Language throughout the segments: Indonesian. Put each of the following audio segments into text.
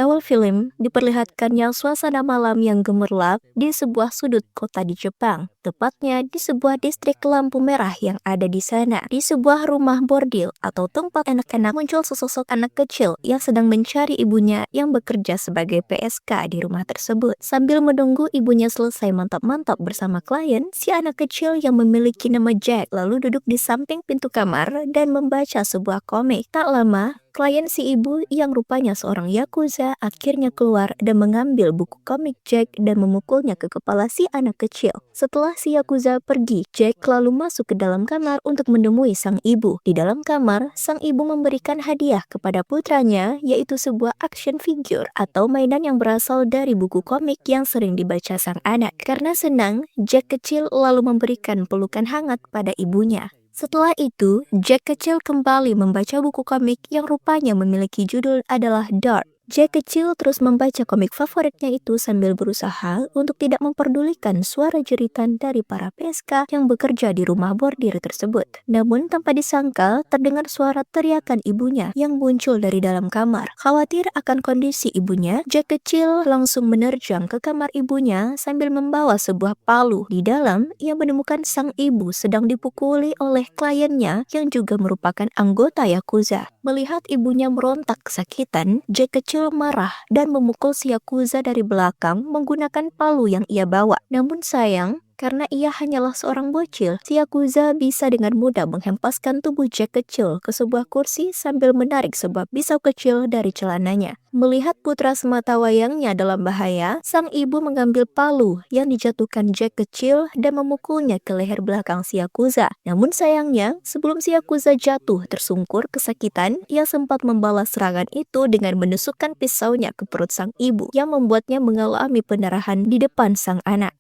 awal film, diperlihatkannya suasana malam yang gemerlap di sebuah sudut kota di Jepang, tepatnya di sebuah distrik lampu merah yang ada di sana. Di sebuah rumah bordil atau tempat anak-anak, muncul sesosok anak kecil yang sedang mencari ibunya yang bekerja sebagai PSK di rumah tersebut. Sambil menunggu ibunya selesai mantap-mantap bersama klien, si anak kecil yang memiliki nama Jack lalu duduk di samping pintu kamar dan membaca sebuah komik. Tak lama, klien si ibu yang rupanya seorang yakuza akhirnya keluar dan mengambil buku komik Jack dan memukulnya ke kepala si anak kecil. Setelah si yakuza pergi, Jack lalu masuk ke dalam kamar untuk menemui sang ibu. Di dalam kamar, sang ibu memberikan hadiah kepada putranya, yaitu sebuah action figure atau mainan yang berasal dari buku komik yang sering dibaca sang anak. Karena senang, Jack kecil lalu memberikan pelukan hangat pada ibunya. Setelah itu, Jack kecil kembali membaca buku komik yang rupanya memiliki judul adalah Dark. Jack kecil terus membaca komik favoritnya itu sambil berusaha untuk tidak memperdulikan suara jeritan dari para PSK yang bekerja di rumah bordir tersebut. Namun tanpa disangka, terdengar suara teriakan ibunya yang muncul dari dalam kamar. Khawatir akan kondisi ibunya, Jack kecil langsung menerjang ke kamar ibunya sambil membawa sebuah palu. Di dalam, ia menemukan sang ibu sedang dipukuli oleh kliennya yang juga merupakan anggota yakuza. Melihat ibunya merontak kesakitan, Jack kecil marah dan memukul si yakuza dari belakang menggunakan palu yang ia bawa. Namun sayang, karena ia hanyalah seorang bocil, si yakuza bisa dengan mudah menghempaskan tubuh Jack kecil ke sebuah kursi sambil menarik sebuah pisau kecil dari celananya. Melihat putra sematawayangnya dalam bahaya, sang ibu mengambil palu yang dijatuhkan Jack kecil dan memukulnya ke leher belakang si yakuza. Namun sayangnya, sebelum si yakuza jatuh tersungkur kesakitan, ia sempat membalas serangan itu dengan menusukkan pisaunya ke perut sang ibu yang membuatnya mengalami pendarahan di depan sang anak.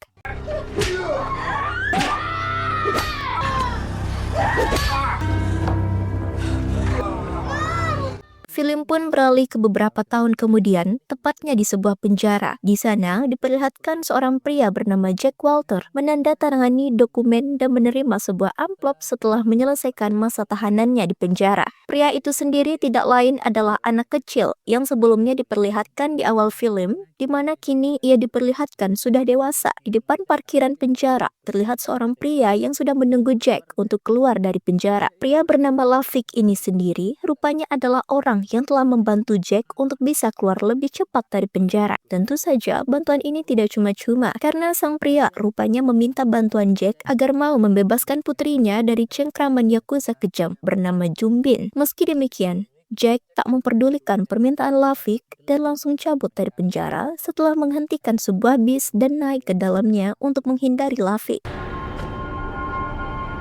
Film pun beralih ke beberapa tahun kemudian, tepatnya di sebuah penjara. Di sana, diperlihatkan seorang pria bernama Jack Walter menandatangani dokumen dan menerima sebuah amplop setelah menyelesaikan masa tahanannya di penjara. Pria itu sendiri tidak lain adalah anak kecil yang sebelumnya diperlihatkan di awal film, di mana kini ia diperlihatkan sudah dewasa. Di depan parkiran penjara, terlihat seorang pria yang sudah menunggu Jack untuk keluar dari penjara. Pria bernama Lafik ini sendiri rupanya adalah orang yang telah membantu Jack untuk bisa keluar lebih cepat dari penjara. Tentu saja bantuan ini tidak cuma-cuma, karena sang pria rupanya meminta bantuan Jack agar mau membebaskan putrinya dari cengkraman yakuza kejam bernama Jumbin. Meski demikian, Jack tak memperdulikan permintaan Lafik dan langsung cabut dari penjara setelah menghentikan sebuah bis dan naik ke dalamnya untuk menghindari Lafik.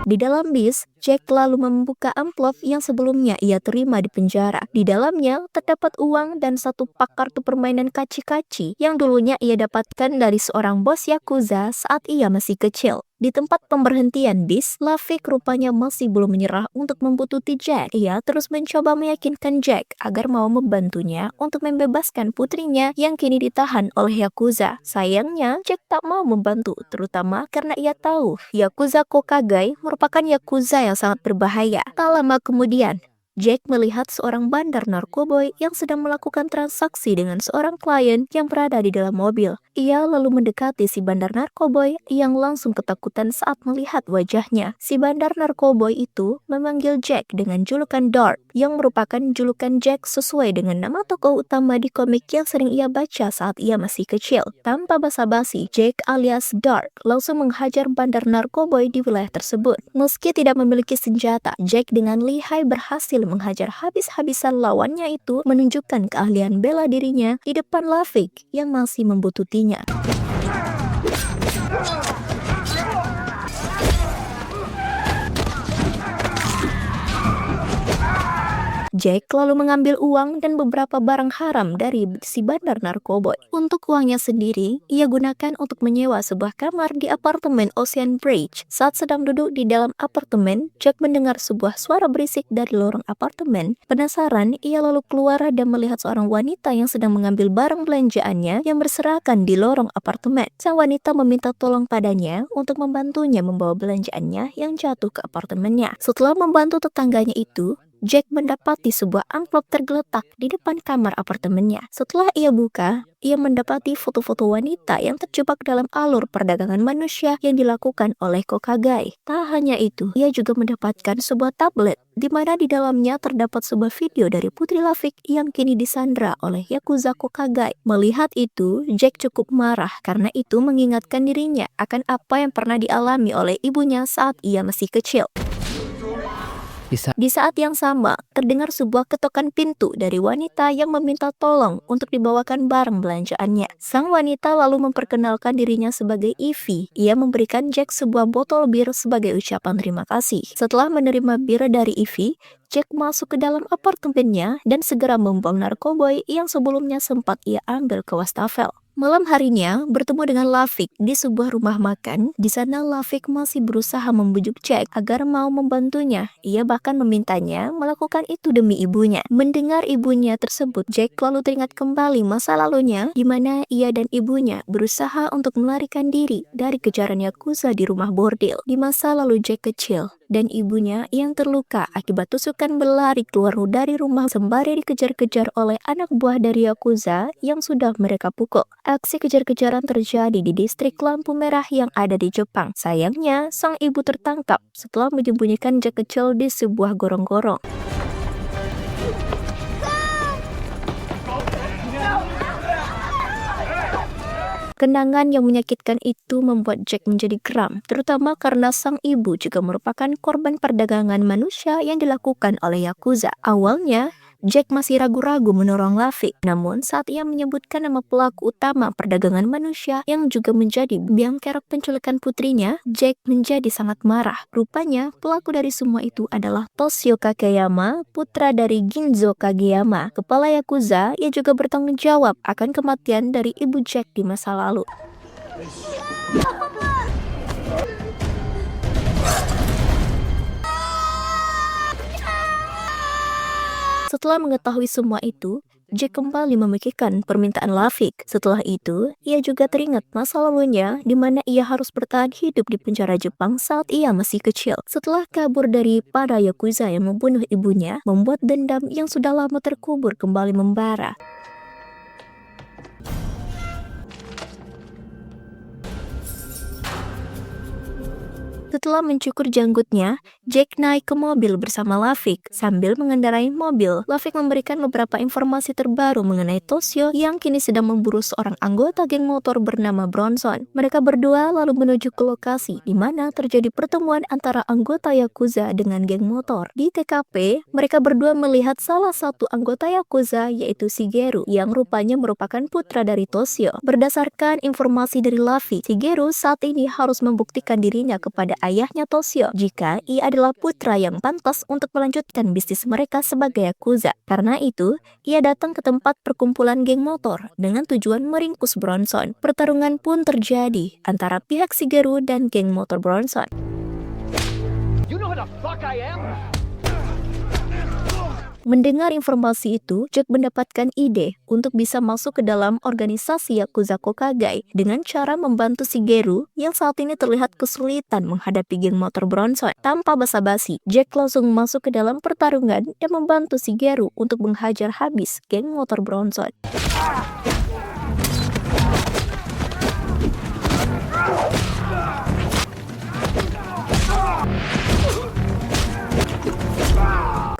Di dalam bis, Jack lalu membuka amplop yang sebelumnya ia terima di penjara. Di dalamnya terdapat uang dan satu pak kartu permainan kaci-kaci yang dulunya ia dapatkan dari seorang bos yakuza saat ia masih kecil. Di tempat pemberhentian bis, Lafik rupanya masih belum menyerah untuk membuntuti Jack. Ia terus mencoba meyakinkan Jack agar mau membantunya untuk membebaskan putrinya yang kini ditahan oleh yakuza. Sayangnya, Jack tak mau membantu, terutama karena ia tahu Yakuza Kokage merupakan yakuza yang sangat berbahaya. Tak lama kemudian, Jack melihat seorang bandar narkoboy yang sedang melakukan transaksi dengan seorang klien yang berada di dalam mobil. Ia lalu mendekati si bandar narkoboy yang langsung ketakutan saat melihat wajahnya. Si bandar narkoboy itu memanggil Jack dengan julukan Dark, yang merupakan julukan Jack sesuai dengan nama tokoh utama di komik yang sering ia baca saat ia masih kecil. Tanpa basa-basi, Jack alias Dark langsung menghajar bandar narkoboy di wilayah tersebut. Meski tidak memiliki senjata, Jack dengan lihai berhasil menghajar habis-habisan lawannya itu, menunjukkan keahlian bela dirinya di depan Lafik yang masih membututinya. Jack lalu mengambil uang dan beberapa barang haram dari si bandar narkoboy. Untuk uangnya sendiri, ia gunakan untuk menyewa sebuah kamar di apartemen Ocean Bridge. Saat sedang duduk di dalam apartemen, Jack mendengar sebuah suara berisik dari lorong apartemen. Penasaran, ia lalu keluar dan melihat seorang wanita yang sedang mengambil barang belanjaannya yang berserakan di lorong apartemen. Sang wanita meminta tolong padanya untuk membantunya membawa belanjaannya yang jatuh ke apartemennya. Setelah membantu tetangganya itu, Jack mendapati sebuah amplop tergeletak di depan kamar apartemennya. Setelah ia buka, ia mendapati foto-foto wanita yang terjebak dalam alur perdagangan manusia yang dilakukan oleh Kokagai. Tak hanya itu, ia juga mendapatkan sebuah tablet di mana di dalamnya terdapat sebuah video dari Putri Lafik yang kini disandra oleh Yakuza Kokagai. Melihat itu, Jack cukup marah karena itu mengingatkan dirinya akan apa yang pernah dialami oleh ibunya saat ia masih kecil. Di saat yang sama, terdengar sebuah ketokan pintu dari wanita yang meminta tolong untuk dibawakan barang belanjaannya. Sang wanita lalu memperkenalkan dirinya sebagai Ivy. Ia memberikan Jack sebuah botol bir sebagai ucapan terima kasih. Setelah menerima bir dari Ivy, Jack masuk ke dalam apartemennya dan segera membuang narkoboy yang sebelumnya sempat ia ambil ke wastafel. Malam harinya, bertemu dengan Lafik di sebuah rumah makan. Di sana Lafik masih berusaha membujuk Jack agar mau membantunya. Ia bahkan memintanya melakukan itu demi ibunya. Mendengar ibunya tersebut, Jack lalu teringat kembali masa lalunya di mana ia dan ibunya berusaha untuk melarikan diri dari kejaran Yakuza di rumah bordil. Di masa lalu Jack kecil dan ibunya yang terluka akibat tusukan berlari keluar dari rumah sembari dikejar-kejar oleh anak buah dari Yakuza yang sudah mereka pukul. Aksi kejar-kejaran terjadi di distrik lampu merah yang ada di Jepang. Sayangnya, sang ibu tertangkap setelah menyembunyikan Jack kecil di sebuah gorong-gorong. Kenangan yang menyakitkan itu membuat Jack menjadi geram, terutama karena sang ibu juga merupakan korban perdagangan manusia yang dilakukan oleh Yakuza. Awalnya, Jack masih ragu-ragu menolong Lafik, namun saat ia menyebutkan nama pelaku utama perdagangan manusia yang juga menjadi biang kerok penculikan putrinya, Jack menjadi sangat marah. Rupanya, pelaku dari semua itu adalah Toshio Kageyama, putra dari Ginzo Kageyama. Kepala Yakuza, ia juga bertanggung jawab akan kematian dari ibu Jack di masa lalu. Setelah mengetahui semua itu, Jack kembali memikirkan permintaan Lafik. Setelah itu, ia juga teringat masa lalunya di mana ia harus bertahan hidup di penjara Jepang saat ia masih kecil. Setelah kabur dari para Yakuza yang membunuh ibunya, membuat dendam yang sudah lama terkubur kembali membara. Setelah mencukur janggutnya, Jack naik ke mobil bersama Lafik. Sambil mengendarai mobil, Lafik memberikan beberapa informasi terbaru mengenai Toshio yang kini sedang memburu seorang anggota geng motor bernama Bronson. Mereka berdua lalu menuju ke lokasi di mana terjadi pertemuan antara anggota Yakuza dengan geng motor. Di TKP, mereka berdua melihat salah satu anggota Yakuza yaitu Shigeru yang rupanya merupakan putra dari Toshio. Berdasarkan informasi dari Lafik, Shigeru saat ini harus membuktikan dirinya kepada ayahnya Toshio jika ia adalah putra yang pantas untuk melanjutkan bisnis mereka sebagai Yakuza. Karena itu, ia datang ke tempat perkumpulan geng motor dengan tujuan meringkus Bronson. Pertarungan pun terjadi antara pihak Shigeru dan geng motor Bronson. You know who the fuck I am? Mendengar informasi itu, Jack mendapatkan ide untuk bisa masuk ke dalam organisasi Yakuza Kokagai dengan cara membantu Shigeru yang saat ini terlihat kesulitan menghadapi geng motor Bronson. Tanpa basa-basi, Jack langsung masuk ke dalam pertarungan dan membantu Shigeru untuk menghajar habis geng motor Bronson.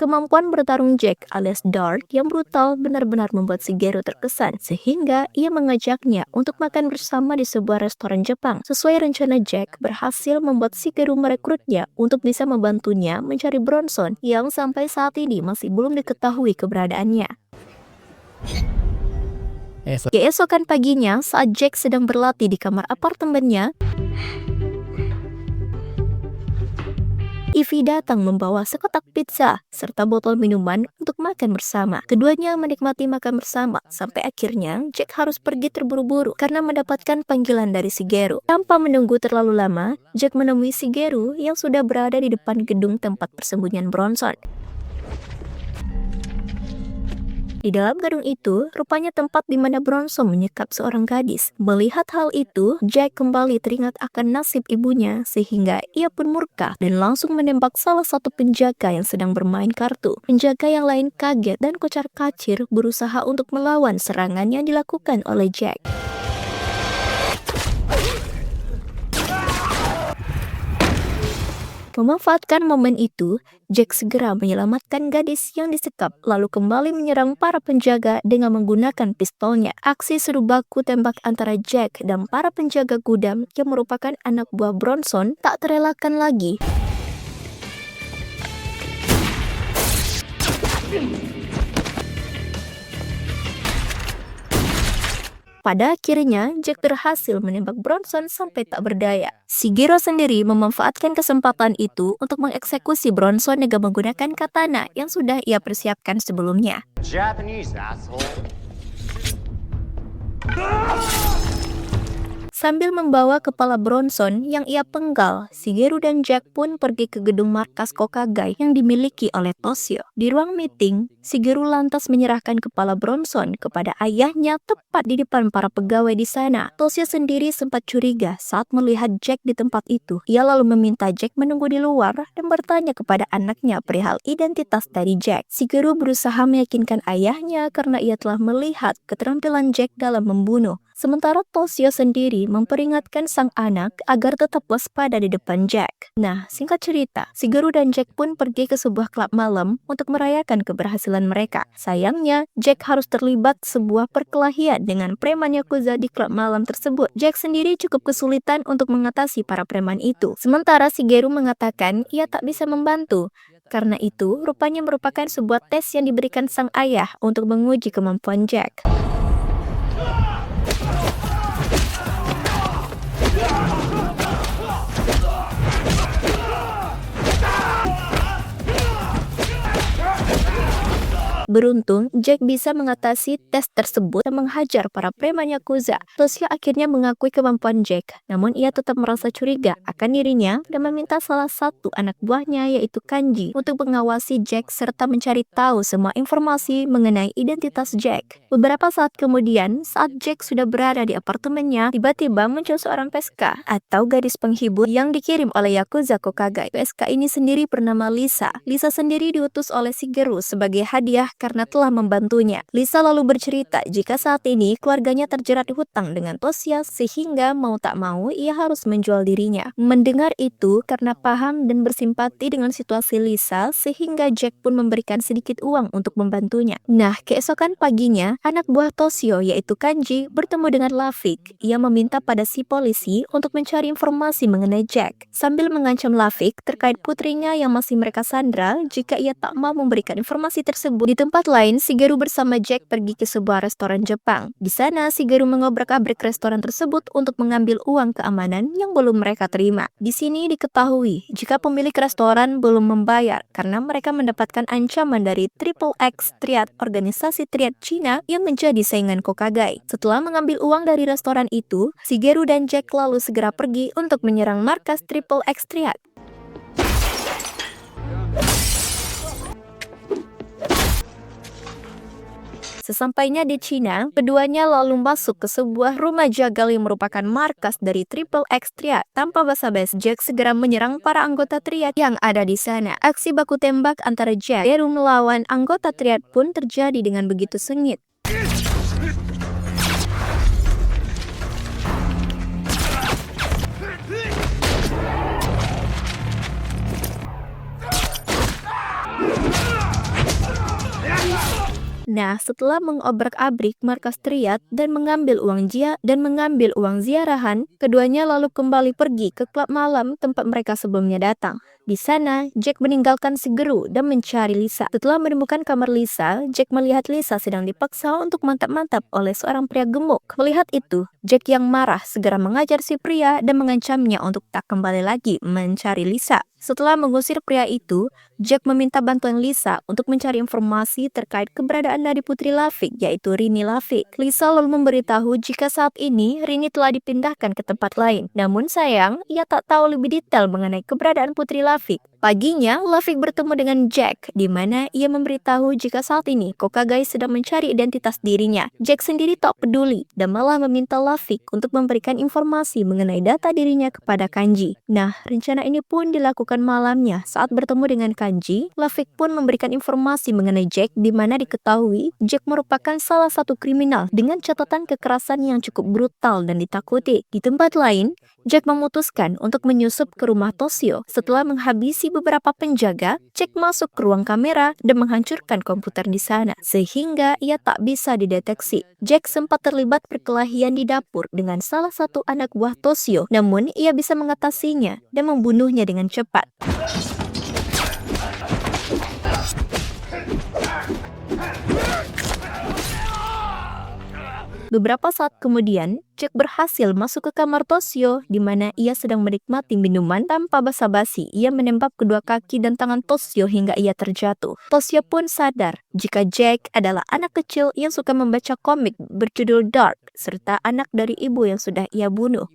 Kemampuan bertarung Jack alias Dark yang brutal benar-benar membuat Shigeru terkesan, sehingga ia mengajaknya untuk makan bersama di sebuah restoran Jepang. Sesuai rencana, Jack berhasil membuat Shigeru merekrutnya untuk bisa membantunya mencari Bronson yang sampai saat ini masih belum diketahui keberadaannya. Keesokan paginya, saat Jack sedang berlatih di kamar apartemennya, Ivy datang membawa sekotak pizza serta botol minuman untuk makan bersama. Keduanya menikmati makan bersama sampai akhirnya Jack harus pergi terburu-buru karena mendapatkan panggilan dari Shigeru. Tanpa menunggu terlalu lama, Jack menemui Shigeru yang sudah berada di depan gedung tempat persembunyian Bronson. Di dalam gedung itu, rupanya tempat di mana Bronson menyekap seorang gadis. Melihat hal itu, Jack kembali teringat akan nasib ibunya, sehingga ia pun murka dan langsung menembak salah satu penjaga yang sedang bermain kartu. Penjaga yang lain kaget dan kocar-kacir berusaha untuk melawan serangan yang dilakukan oleh Jack. Memanfaatkan momen itu, Jack segera menyelamatkan gadis yang disekap, lalu kembali menyerang para penjaga dengan menggunakan pistolnya. Aksi seru baku tembak antara Jack dan para penjaga gudang yang merupakan anak buah Bronson tak terelakkan lagi. Pada akhirnya, Jack berhasil menembak Bronson sampai tak berdaya. Shigeru sendiri memanfaatkan kesempatan itu untuk mengeksekusi Bronson dengan menggunakan katana yang sudah ia persiapkan sebelumnya. Japanese asshole. Sambil membawa kepala Bronson yang ia penggal, Shigeru dan Jack pun pergi ke gedung markas Kokagai yang dimiliki oleh Toshio. Di ruang meeting, Shigeru lantas menyerahkan kepala Bronson kepada ayahnya tepat di depan para pegawai di sana. Toshio sendiri sempat curiga saat melihat Jack di tempat itu. Ia lalu meminta Jack menunggu di luar dan bertanya kepada anaknya perihal identitas dari Jack. Shigeru berusaha meyakinkan ayahnya karena ia telah melihat keterampilan Jack dalam membunuh. Sementara Toshio sendiri memperingatkan sang anak agar tetap waspada di depan Jack. Nah, singkat cerita, Shigeru dan Jack pun pergi ke sebuah klub malam untuk merayakan keberhasilan mereka. Sayangnya, Jack harus terlibat sebuah perkelahian dengan preman Yakuza di klub malam tersebut. Jack sendiri cukup kesulitan untuk mengatasi para preman itu. Sementara Shigeru mengatakan ia tak bisa membantu. Karena itu, rupanya merupakan sebuah tes yang diberikan sang ayah untuk menguji kemampuan Jack. Beruntung, Jack bisa mengatasi tes tersebut dan menghajar para preman Yakuza. Toshio akhirnya mengakui kemampuan Jack, namun ia tetap merasa curiga akan dirinya dan meminta salah satu anak buahnya yaitu Kanji untuk mengawasi Jack serta mencari tahu semua informasi mengenai identitas Jack. Beberapa saat kemudian, saat Jack sudah berada di apartemennya, tiba-tiba muncul seorang PSK atau gadis penghibur yang dikirim oleh Yakuza Kokagai. PSK ini sendiri bernama Lisa. Lisa sendiri diutus oleh Shigeru sebagai hadiah karena telah membantunya. Lisa lalu bercerita jika saat ini keluarganya terjerat hutang dengan Toshio sehingga mau tak mau ia harus menjual dirinya. Mendengar itu karena paham dan bersimpati dengan situasi Lisa sehingga Jack pun memberikan sedikit uang untuk membantunya. Nah, keesokan paginya, anak buah Toshio yaitu Kanji bertemu dengan Lafik. Ia meminta pada si polisi untuk mencari informasi mengenai Jack sambil mengancam Lafik terkait putrinya yang masih mereka sandra jika ia tak mau memberikan informasi tersebut. Di tempat lain, Shigeru bersama Jack pergi ke sebuah restoran Jepang. Di sana, Shigeru mengobrak-abrik restoran tersebut untuk mengambil uang keamanan yang belum mereka terima. Di sini diketahui jika pemilik restoran belum membayar karena mereka mendapatkan ancaman dari Triple X Triad, organisasi triad Cina yang menjadi saingan Kokagai. Setelah mengambil uang dari restoran itu, Shigeru dan Jack lalu segera pergi untuk menyerang markas Triple X Triad. Sesampainya di Cina, keduanya lalu masuk ke sebuah rumah jagal yang merupakan markas dari Triple X Triad. Tanpa basa-basi, Jack segera menyerang para anggota Triad yang ada di sana. Aksi baku tembak antara Jack dan melawan anggota Triad pun terjadi dengan begitu sengit. Nah, setelah mengobrak-abrik markas Triad dan mengambil uang ziarahan, keduanya lalu kembali pergi ke klub malam tempat mereka sebelumnya datang. Di sana, Jack meninggalkan Shigeru dan mencari Lisa. Setelah menemukan kamar Lisa, Jack melihat Lisa sedang dipaksa untuk mantap-mantap oleh seorang pria gemuk. Melihat itu, Jack yang marah segera mengajar si pria dan mengancamnya untuk tak kembali lagi mencari Lisa. Setelah mengusir pria itu, Jack meminta bantuan Lisa untuk mencari informasi terkait keberadaan dari putri Lafik, yaitu Rini Lafik. Lisa lalu memberitahu jika saat ini Rini telah dipindahkan ke tempat lain. Namun sayang, ia tak tahu lebih detail mengenai keberadaan putri Lafik. Paginya, Luffy bertemu dengan Jack, di mana ia memberitahu jika saat ini Kokagai sedang mencari identitas dirinya. Jack sendiri tak peduli dan malah meminta Luffy untuk memberikan informasi mengenai data dirinya kepada Kanji. Nah, rencana ini pun dilakukan malamnya. Saat bertemu dengan Kanji, Luffy pun memberikan informasi mengenai Jack, di mana diketahui Jack merupakan salah satu kriminal dengan catatan kekerasan yang cukup brutal dan ditakuti. Di tempat lain, Jack memutuskan untuk menyusup ke rumah Toshio. Setelah menghabisi beberapa penjaga, Jack masuk ke ruang kamera dan menghancurkan komputer di sana, sehingga ia tak bisa dideteksi. Jack sempat terlibat perkelahian di dapur dengan salah satu anak buah Toshio, namun ia bisa mengatasinya dan membunuhnya dengan cepat. Beberapa saat kemudian, Jack berhasil masuk ke kamar Toshio, di mana ia sedang menikmati minuman. Tanpa basa-basi, ia menembak kedua kaki dan tangan Toshio hingga ia terjatuh. Toshio pun sadar jika Jack adalah anak kecil yang suka membaca komik berjudul Dark, serta anak dari ibu yang sudah ia bunuh.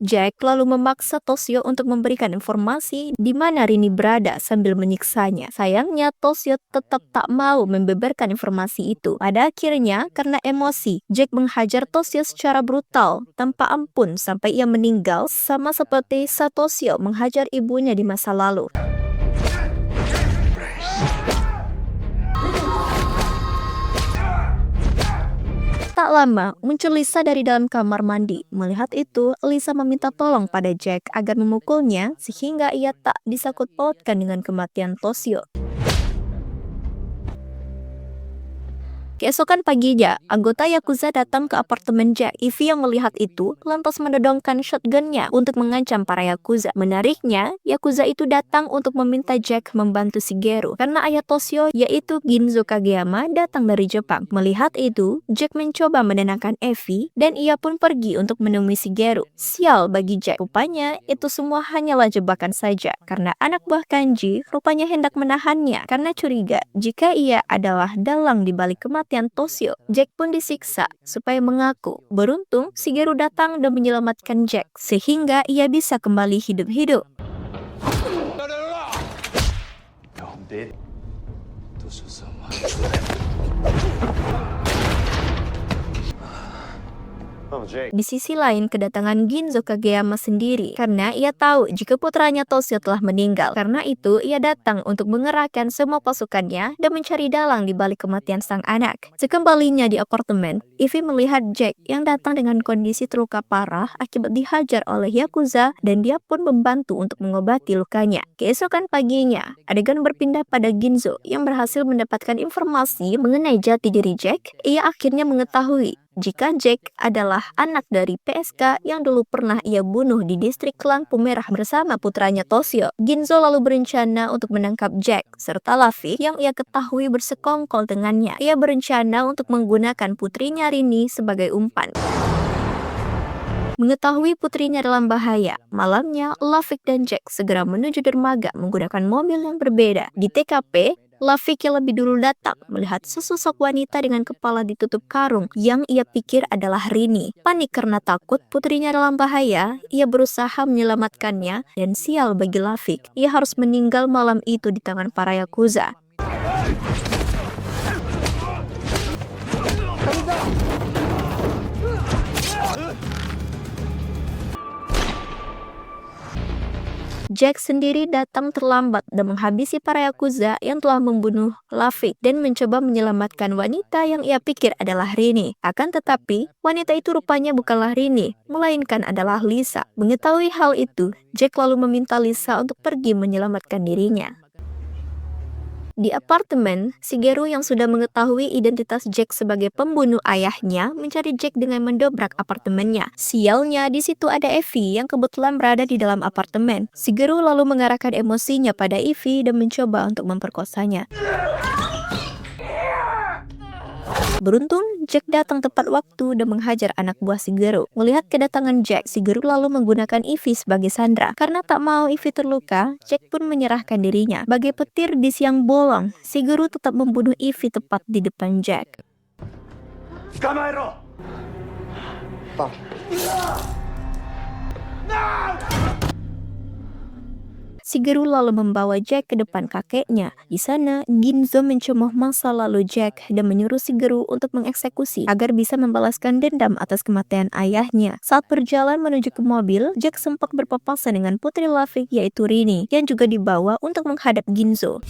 Jack lalu memaksa Toshio untuk memberikan informasi di mana Rini berada sambil menyiksanya. Sayangnya, Toshio tetap tak mau membeberkan informasi itu. Pada akhirnya, karena emosi, Jack menghajar Toshio secara brutal tanpa ampun sampai ia meninggal, sama seperti saat Toshio menghajar ibunya di masa lalu. Tak lama, muncul Lisa dari dalam kamar mandi. Melihat itu, Lisa meminta tolong pada Jack agar memukulnya sehingga ia tak disangkut pautkan dengan kematian Toshio. Keesokan paginya, anggota Yakuza datang ke apartemen Jack. Ivy yang melihat itu lantas menodongkan shotgunnya untuk mengancam para Yakuza. Menariknya, Yakuza itu datang untuk meminta Jack membantu Shigeru karena ayah Toshio, yaitu Ginzo Kageyama, datang dari Jepang. Melihat itu, Jack mencoba menenangkan Ivy dan ia pun pergi untuk menemui Shigeru. Sial bagi Jack, rupanya itu semua hanyalah jebakan saja karena anak buah Kanji rupanya hendak menahannya karena curiga jika ia adalah dalang di balik kematian Toshio. Jack pun disiksa supaya mengaku. Beruntung, Shigeru datang dan menyelamatkan Jack sehingga ia bisa kembali hidup-hidup. Di sisi lain, kedatangan Ginzo Kageyama sendiri karena ia tahu jika putranya Toshio telah meninggal. Karena itu, ia datang untuk mengerahkan semua pasukannya dan mencari dalang di balik kematian sang anak. Sekembalinya di apartemen, Ivy melihat Jack yang datang dengan kondisi terluka parah akibat dihajar oleh Yakuza dan dia pun membantu untuk mengobati lukanya. Keesokan paginya, adegan berpindah pada Ginzo yang berhasil mendapatkan informasi mengenai jati diri Jack. Ia akhirnya mengetahui jika Jack adalah anak dari PSK yang dulu pernah ia bunuh di distrik lampu merah bersama putranya Toshio. Ginzo lalu berencana untuk menangkap Jack serta Luffy yang ia ketahui bersekongkol dengannya. Ia berencana untuk menggunakan putrinya Rini sebagai umpan. Mengetahui putrinya dalam bahaya, malamnya Luffy dan Jack segera menuju dermaga menggunakan mobil yang berbeda. Di TKP, Luffy yang lebih dulu datang melihat sesosok wanita dengan kepala ditutup karung yang ia pikir adalah Rini. Panik karena takut putrinya dalam bahaya, ia berusaha menyelamatkannya dan sial bagi Luffy, ia harus meninggal malam itu di tangan para Yakuza. Jack sendiri datang terlambat dan menghabisi para Yakuza yang telah membunuh Luffy dan mencoba menyelamatkan wanita yang ia pikir adalah Rini. Akan tetapi, wanita itu rupanya bukanlah Rini, melainkan adalah Lisa. Mengetahui hal itu, Jack lalu meminta Lisa untuk pergi menyelamatkan dirinya. Di apartemen, Shigeru yang sudah mengetahui identitas Jack sebagai pembunuh ayahnya mencari Jack dengan mendobrak apartemennya. Sialnya, di situ ada Evie yang kebetulan berada di dalam apartemen. Shigeru lalu mengarahkan emosinya pada Evie dan mencoba untuk memperkosanya. Beruntung, Jack datang tepat waktu dan menghajar anak buah Shigeru. Melihat kedatangan Jack, Shigeru lalu menggunakan Ivy sebagai sandera. Karena tak mau Ivy terluka, Jack pun menyerahkan dirinya. Bagai petir di siang bolong, Shigeru tetap membunuh Ivy tepat di depan Jack. Shigeru lalu membawa Jack ke depan kakeknya. Di sana, Ginzo mencemooh masa lalu Jack dan menyuruh Shigeru untuk mengeksekusi agar bisa membalaskan dendam atas kematian ayahnya. Saat berjalan menuju ke mobil, Jack sempat berpapasan dengan putri Lavik yaitu Rini yang juga dibawa untuk menghadap Ginzo.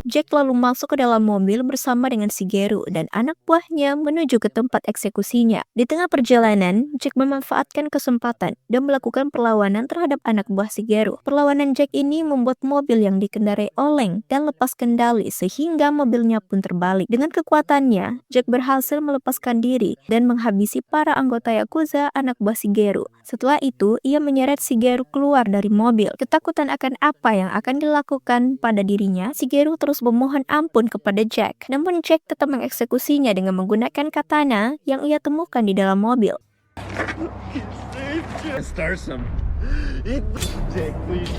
Jack lalu masuk ke dalam mobil bersama dengan Shigeru dan anak buahnya menuju ke tempat eksekusinya. Di tengah perjalanan, Jack memanfaatkan kesempatan dan melakukan perlawanan terhadap anak buah Shigeru. Perlawanan Jack ini membuat mobil yang dikendarai oleng dan lepas kendali sehingga mobilnya pun terbalik. Dengan kekuatannya, Jack berhasil melepaskan diri dan menghabisi para anggota Yakuza anak buah Shigeru. Setelah itu, ia menyeret Shigeru keluar dari mobil. Ketakutan akan apa yang akan dilakukan pada dirinya, Shigeru terus memohon ampun kepada Jack. Namun Jack tetap mengeksekusinya dengan menggunakan katana yang ia temukan di dalam mobil. Starsome. Jack, please.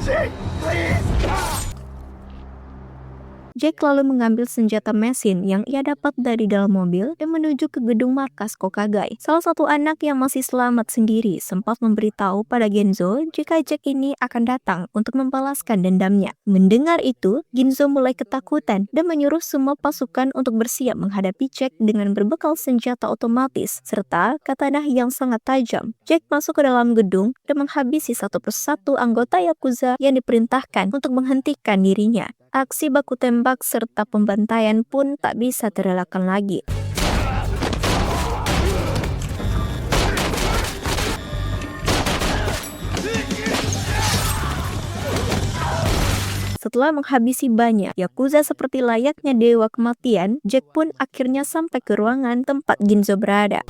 Jack, please. Jack lalu mengambil senjata mesin yang ia dapat dari dalam mobil dan menuju ke gedung markas Kokagai. Salah satu anak yang masih selamat sendiri sempat memberitahu pada Genzo jika Jack ini akan datang untuk membalaskan dendamnya. Mendengar itu, Ginzo mulai ketakutan dan menyuruh semua pasukan untuk bersiap menghadapi Jack dengan berbekal senjata otomatis serta katana yang sangat tajam. Jack masuk ke dalam gedung dan menghabisi satu persatu anggota Yakuza yang diperintahkan untuk menghentikan dirinya. Aksi baku tembak serta pembantaian pun tak bisa terelakkan lagi. Setelah menghabisi banyak Yakuza seperti layaknya dewa kematian, Jack pun akhirnya sampai ke ruangan tempat Ginzo berada.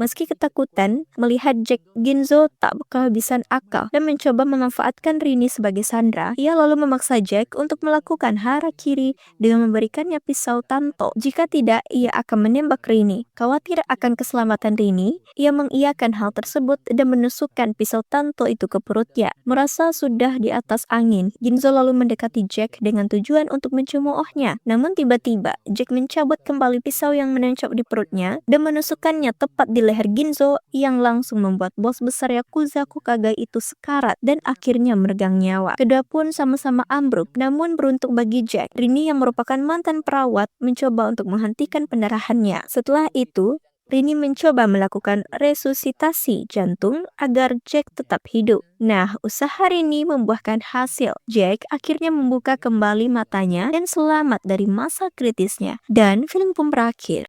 Meski ketakutan melihat Jack, Ginzo tak kehabisan akal dan mencoba memanfaatkan Rini sebagai sandera. Ia lalu memaksa Jack untuk melakukan harakiri dengan memberikannya pisau tanto. Jika tidak, ia akan menembak Rini. Khawatir akan keselamatan Rini, ia mengiyakan hal tersebut dan menusukkan pisau tanto itu ke perutnya. Merasa sudah di atas angin, Ginzo lalu mendekati Jack dengan tujuan untuk mencemoohnya. Namun tiba-tiba, Jack mencabut kembali pisau yang menancap di perutnya dan menusukkannya tepat di leher Ginzo yang langsung membuat bos besar Yakuza Kokagai itu sekarat dan akhirnya meregang nyawa. Kedua pun sama-sama ambruk, namun beruntung bagi Jack, Rini yang merupakan mantan perawat mencoba untuk menghentikan pendarahannya. Setelah itu, Rini mencoba melakukan resusitasi jantung agar Jack tetap hidup. Nah, usaha Rini membuahkan hasil. Jack akhirnya membuka kembali matanya dan selamat dari masa kritisnya. Dan film pun berakhir.